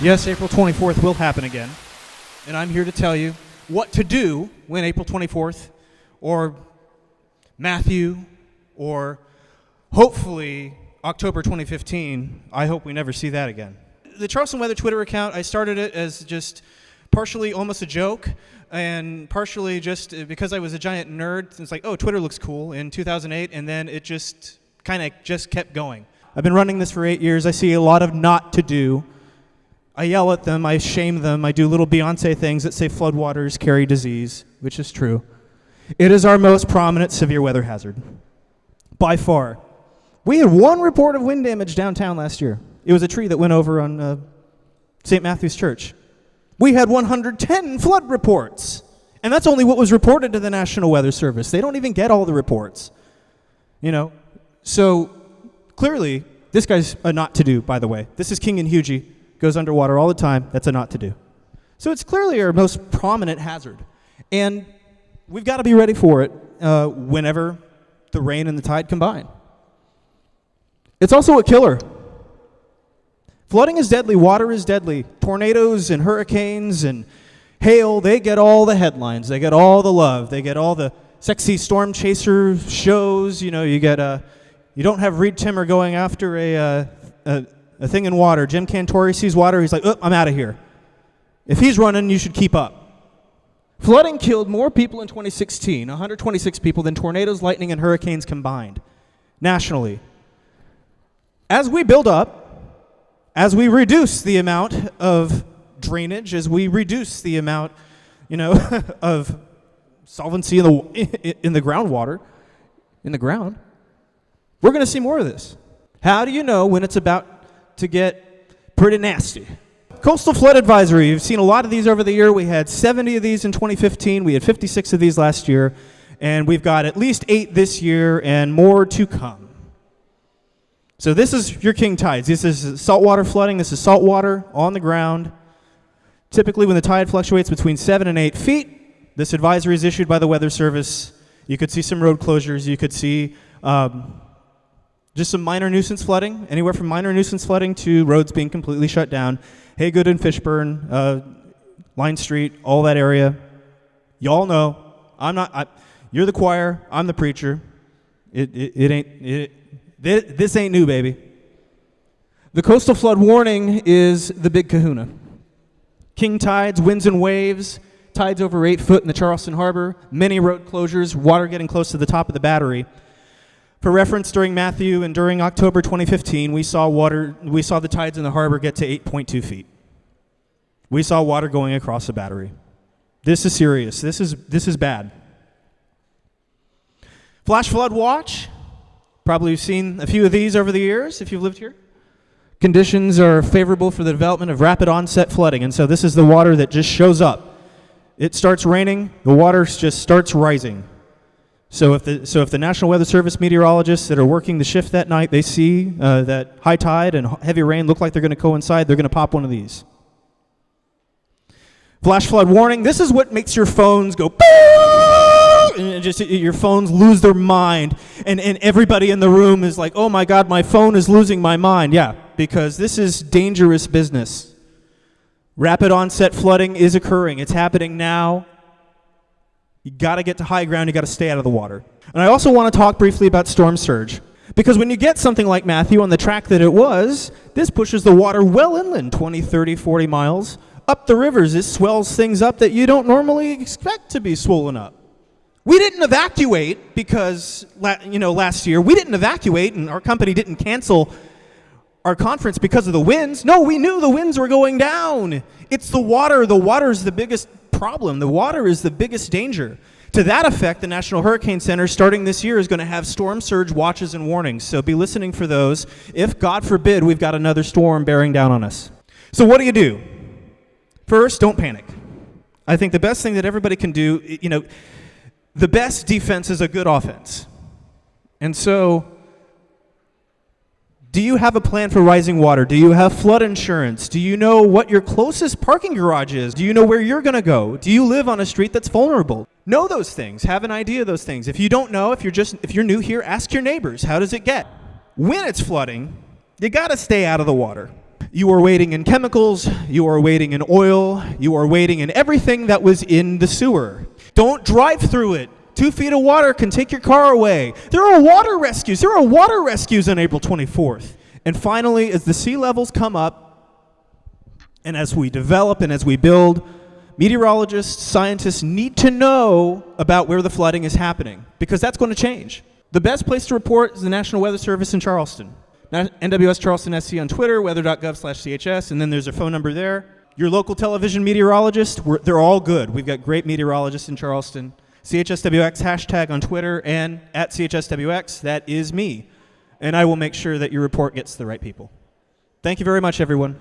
Yes, April 24th will happen again. And I'm here to tell you what to do when April 24th or Matthew or hopefully October 2015, I hope we never see that again. The Charleston Weather Twitter account, I started it as just partially almost a joke and partially just because I was a giant nerd. It's like, oh, Twitter looks cool in 2008, and then it just kind of just kept going. I've been running this for 8 years. I see a lot of not to do. I yell at them, I shame them, I do little Beyonce things that say floodwaters carry disease, which is true. It is our most prominent severe weather hazard, by far. We had one report of wind damage downtown last year. It was a tree that went over on St. Matthew's Church. We had 110 flood reports, and that's only what was reported to the National Weather Service. They don't even get all the reports, you know. So clearly, this guy's a not to do, by the way. This is King and Hugie. Goes underwater all the time. That's a not to do. So it's clearly our most prominent hazard. And we've got to be ready for it whenever the rain and the tide combine. It's also a killer. Flooding is deadly. Water is deadly. Tornadoes and hurricanes and hail, they get all the headlines. They get all the love. They get all the sexy storm chaser shows. You know, you get you don't have Reed Timmer going after a thing in water. Jim Cantori sees water, he's like, oh, I'm out of here. If he's running, you should keep up. Flooding killed more people in 2016, 126 people, than tornadoes, lightning, and hurricanes combined, nationally. As we build up, as we reduce the amount of drainage, as we reduce the amount, you know, of solvency in the groundwater, in the ground, we're going to see more of this. How do you know when it's about to get pretty nasty? Coastal flood advisory. You've seen a lot of these over the year. We had 70 of these in 2015. We had 56 of these last year. And we've got at least 8 this year and more to come. So this is your king tides. This is saltwater flooding. This is saltwater on the ground. Typically when the tide fluctuates between 7 and 8 feet, this advisory is issued by the Weather Service. You could see some road closures. You could see just some minor nuisance flooding, anywhere from minor nuisance flooding to roads being completely shut down. Haygood and Fishburne, Line Street, all that area. Y'all know, you're the choir, I'm the preacher. This ain't new, baby. The coastal flood warning is the big kahuna. King tides, winds and waves, tides over 8 foot in the Charleston Harbor, many road closures, water getting close to the top of the battery. For reference, during Matthew and during October 2015, we saw the tides in the harbor get to 8.2 feet. We saw water going across the battery. This is serious. This is bad. Flash flood watch. Probably you've seen a few of these over the years if you've lived here. Conditions are favorable for the development of rapid onset flooding, and so this is the water that just shows up. It starts raining, the water just starts rising. So if the National Weather Service meteorologists that are working the shift that night, they see that high tide and heavy rain look like they're going to coincide, they're going to pop one of these. Flash flood warning. This is what makes your phones go boo! And just your phones lose their mind, and everybody in the room is like, oh my God, my phone is losing my mind. Yeah, because this is dangerous business. Rapid onset flooding is occurring. It's happening now. You got to get to high ground. You got to stay out of the water. And I also want to talk briefly about storm surge. Because when you get something like Matthew on the track that it was, this pushes the water well inland, 20, 30, 40 miles. Up the rivers, it swells things up that you don't normally expect to be swollen up. We didn't evacuate because, last year, we didn't evacuate and our company didn't cancel our conference because of the winds. No, we knew the winds were going down. It's the water. The water is the biggest problem. The water is the biggest danger. To that effect, the National Hurricane Center, starting this year, is going to have storm surge watches and warnings. So be listening for those if, God forbid, we've got another storm bearing down on us. So what do? First, don't panic. I think the best thing that everybody can do, the best defense is a good offense. And so, do you have a plan for rising water? Do you have flood insurance? Do you know what your closest parking garage is? Do you know where you're going to go? Do you live on a street that's vulnerable? Know those things. Have an idea of those things. If you don't know, if you're new here, ask your neighbors. How does it get? When it's flooding, you got to stay out of the water. You are wading in chemicals, you are wading in oil, you are wading in everything that was in the sewer. Don't drive through it. 2 feet of water can take your car away. There are water rescues. There are water rescues on April 24th. And finally, as the sea levels come up, and as we develop and as we build, meteorologists, scientists need to know about where the flooding is happening, because that's going to change. The best place to report is the National Weather Service in Charleston. NWS Charleston SC on Twitter, weather.gov/CHS, and then there's a phone number there. Your local television meteorologist, they're all good. We've got great meteorologists in Charleston. CHSWX hashtag on Twitter, and at CHSWX, that is me. And I will make sure that your report gets to the right people. Thank you very much, everyone.